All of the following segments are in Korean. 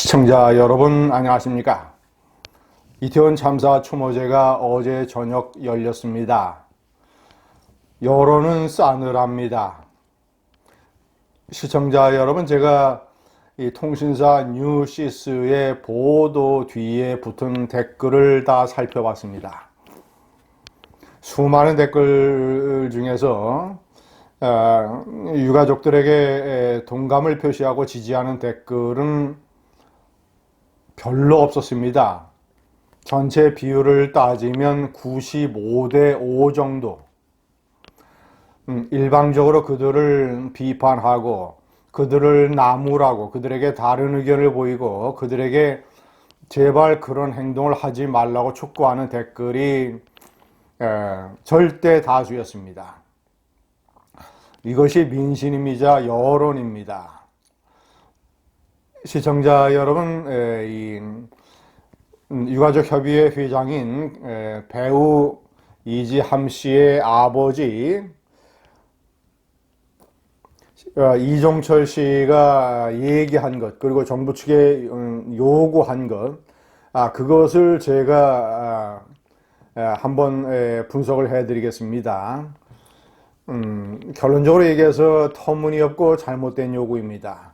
시청자 여러분 안녕하십니까? 이태원 참사 추모제가 어제 저녁 열렸습니다. 여론은 싸늘합니다. 시청자 여러분, 제가 이 통신사 뉴시스의 보도 뒤에 붙은 댓글을 다 살펴봤습니다. 수많은 댓글 중에서 유가족들에게 동감을 표시하고 지지하는 댓글은 별로 없었습니다. 전체 비율을 따지면 95대 5 정도. 일방적으로 그들을 비판하고 그들을 나무라고, 그들에게 다른 의견을 보이고 그들에게 제발 그런 행동을 하지 말라고 촉구하는 댓글이 절대 다수였습니다. 이것이 민심이자 여론입니다. 시청자 여러분, 유가족협의회 회장인 배우 이지함 씨의 아버지 이종철 씨가 얘기한 것, 그리고 정부 측에 요구한 것, 그것을 제가 한번 분석을 해드리겠습니다. 결론적으로 얘기해서 터무니없고 잘못된 요구입니다.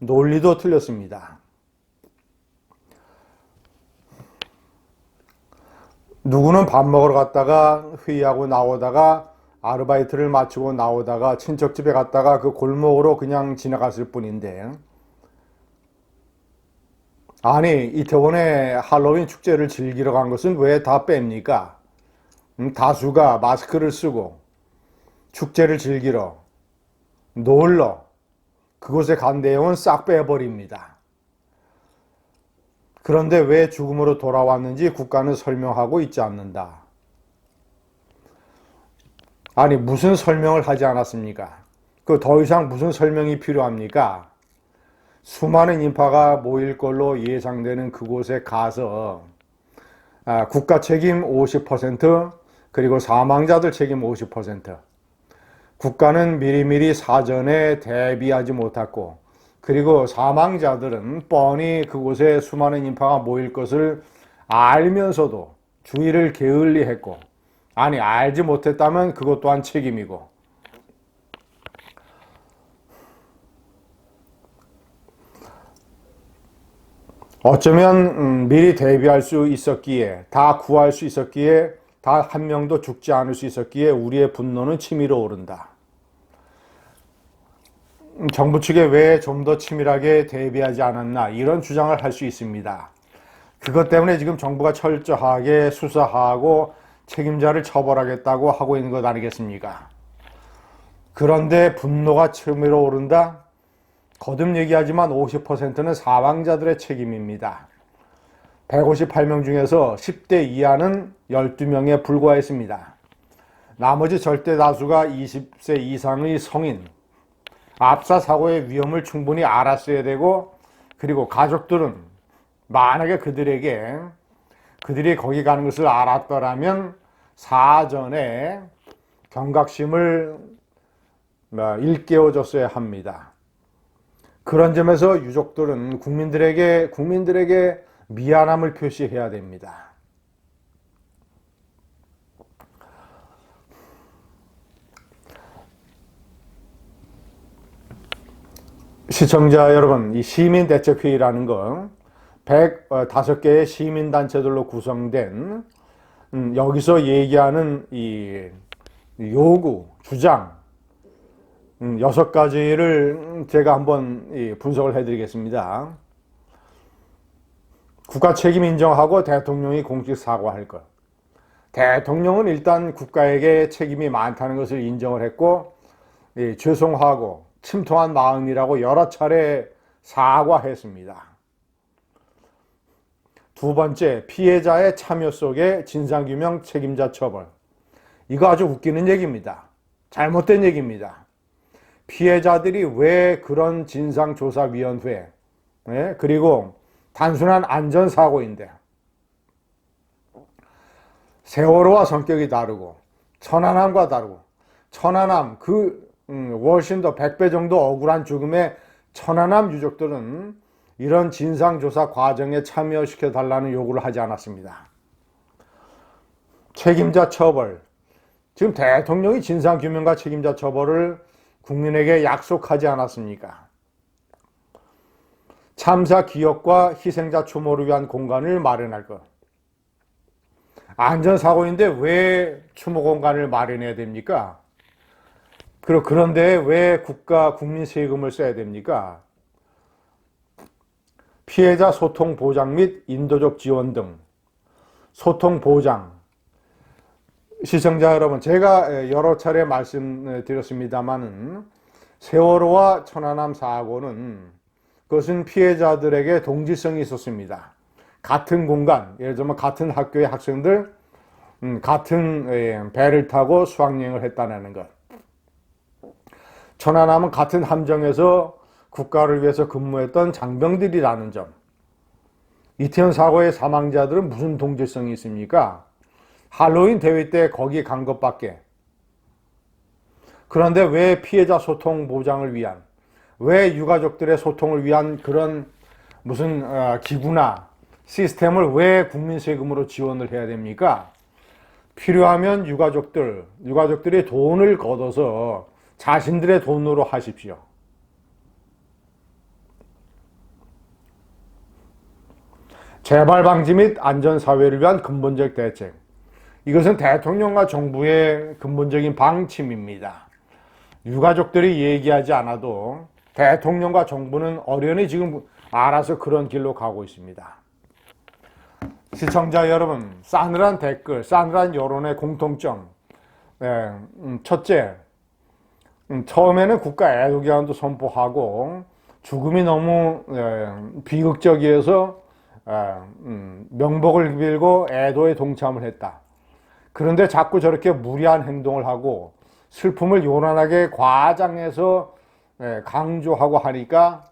논리도 틀렸습니다. 누구는 밥 먹으러 갔다가 회의하고 나오다가 아르바이트를 마치고 나오다가 친척집에 갔다가 그 골목으로 그냥 지나갔을 뿐인데, 아니 이태원에 할로윈 축제를 즐기러 간 것은 왜 다 뺍니까? 다수가 마스크를 쓰고 축제를 즐기러 놀러 그곳에 간 내용은 싹 빼버립니다. 그런데 왜 죽음으로 돌아왔는지 국가는 설명하고 있지 않는다. 아니 무슨 설명을 하지 않았습니까? 그 더 이상 무슨 설명이 필요합니까? 수많은 인파가 모일 걸로 예상되는 그곳에 가서 국가 책임 50%, 그리고 사망자들 책임 50%. 국가는 미리미리 사전에 대비하지 못했고, 그리고 사망자들은 뻔히 그곳에 수많은 인파가 모일 것을 알면서도 주의를 게을리했고, 아니 알지 못했다면 그것 또한 책임이고, 어쩌면 미리 대비할 수 있었기에, 다 구할 수 있었기에, 다 한 명도 죽지 않을 수 있었기에 우리의 분노는 치밀어 오른다. 정부 측에 왜 좀 더 치밀하게 대비하지 않았나, 이런 주장을 할 수 있습니다. 그것 때문에 지금 정부가 철저하게 수사하고 책임자를 처벌하겠다고 하고 있는 것 아니겠습니까? 그런데 분노가 치밀어 오른다? 거듭 얘기하지만 50%는 사망자들의 책임입니다. 158명 중에서 10대 이하는 12명에 불과했습니다. 나머지 절대 다수가 20세 이상의 성인, 압사 사고의 위험을 충분히 알았어야 되고, 그리고 가족들은 만약에 그들이 거기 가는 것을 알았더라면 사전에 경각심을 일깨워줬어야 합니다. 그런 점에서 유족들은 국민들에게 미안함을 표시해야 됩니다. 시청자 여러분, 이 시민대책회의라는 거 105개의 시민단체들로 구성된 여기서 얘기하는 이 요구, 주장 6가지를 제가 한번 분석을 해드리겠습니다. 국가 책임 인정하고 대통령이 공식 사과할 것. 대통령은 일단 국가에게 책임이 많다는 것을 인정을 했고, 죄송하고 침통한 마음이라고 여러 차례 사과했습니다. 두 번째, 피해자의 참여 속에 진상규명 책임자 처벌. 이거 아주 웃기는 얘기입니다. 잘못된 얘기입니다. 피해자들이 왜 그런 진상조사위원회, 그리고 단순한 안전사고인데 세월호와 성격이 다르고 천안함과 다르고, 천안함 훨씬 더 100배 정도 억울한 죽음에 천안함 유족들은 이런 진상조사 과정에 참여시켜 달라는 요구를 하지 않았습니다. 책임자 처벌. 지금 대통령이 진상규명과 책임자 처벌을 국민에게 약속하지 않았습니까? 참사 기억과 희생자 추모를 위한 공간을 마련할 것. 안전사고인데 왜 추모 공간을 마련해야 됩니까? 그런데 왜 국민 세금을 써야 됩니까? 피해자 소통 보장 및 인도적 지원 등 소통 보장. 시청자 여러분, 제가 여러 차례 말씀드렸습니다마는 세월호와 천안함 사고는 그것은 피해자들에게 동질성이 있었습니다. 같은 공간, 예를 들면 같은 학교의 학생들, 같은 배를 타고 수학여행을 했다는 것. 천안함은 같은 함정에서 국가를 위해서 근무했던 장병들이라는 점. 이태원 사고의 사망자들은 무슨 동질성이 있습니까? 할로윈 대회 때 거기 간 것밖에. 그런데 왜 피해자 소통 보장을 위한, 왜 유가족들의 소통을 위한 그런 무슨 기구나 시스템을 왜 국민 세금으로 지원을 해야 됩니까? 필요하면 유가족들이 돈을 걷어서 자신들의 돈으로 하십시오. 재발 방지 및 안전사회를 위한 근본적 대책. 이것은 대통령과 정부의 근본적인 방침입니다. 유가족들이 얘기하지 않아도 대통령과 정부는 어련히 지금 알아서 그런 길로 가고 있습니다. 시청자 여러분, 싸늘한 댓글, 싸늘한 여론의 공통점. 첫째, 처음에는 국가 애도기간도 선포하고 죽음이 너무 비극적이어서 명복을 빌고 애도에 동참을 했다. 그런데 자꾸 저렇게 무리한 행동을 하고 슬픔을 요란하게 과장해서 강조하고 하니까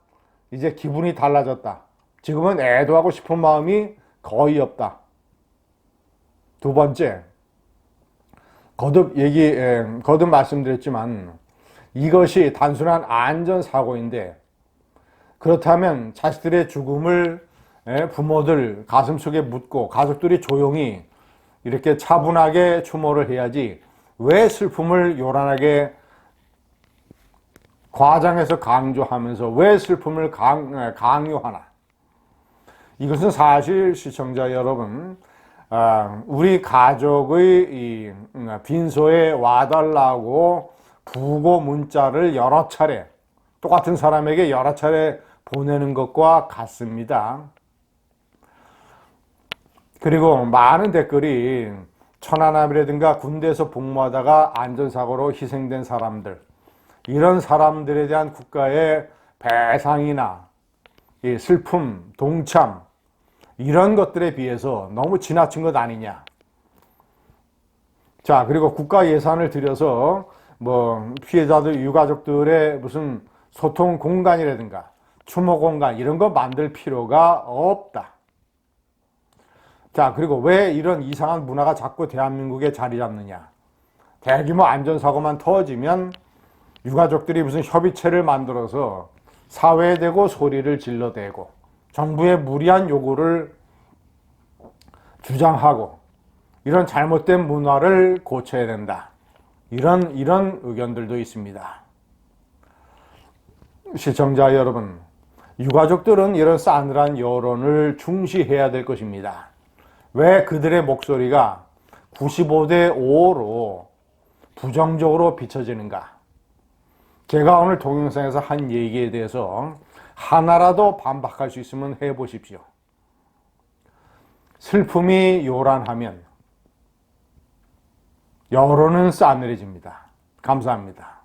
이제 기분이 달라졌다. 지금은 애도하고 싶은 마음이 거의 없다. 두 번째, 거듭 말씀드렸지만 이것이 단순한 안전사고인데 그렇다면 자식들의 죽음을 부모들 가슴속에 묻고 가족들이 조용히 이렇게 차분하게 추모를 해야지 왜 슬픔을 요란하게 과장해서 강조하면서 왜 슬픔을 강요하나? 이것은 사실 시청자 여러분, 우리 가족의 빈소에 와달라고 부고 문자를 여러 차례, 똑같은 사람에게 여러 차례 보내는 것과 같습니다. 그리고 많은 댓글이 천안함이라든가 군대에서 복무하다가 안전사고로 희생된 사람들, 이런 사람들에 대한 국가의 배상이나 슬픔, 동참, 이런 것들에 비해서 너무 지나친 것 아니냐. 자, 그리고 국가 예산을 들여서 피해자들, 유가족들의 무슨 소통 공간이라든가 추모 공간 이런 거 만들 필요가 없다. 자, 그리고 왜 이런 이상한 문화가 자꾸 대한민국에 자리 잡느냐. 대규모 안전사고만 터지면 유가족들이 무슨 협의체를 만들어서 사회에 대고 소리를 질러대고 정부의 무리한 요구를 주장하고 이런 잘못된 문화를 고쳐야 된다. 이런 의견들도 있습니다. 시청자 여러분, 유가족들은 이런 싸늘한 여론을 중시해야 될 것입니다. 왜 그들의 목소리가 95대 5로 부정적으로 비춰지는가? 제가 오늘 동영상에서 한 얘기에 대해서 하나라도 반박할 수 있으면 해보십시오. 슬픔이 요란하면 여론은 싸늘해집니다. 감사합니다.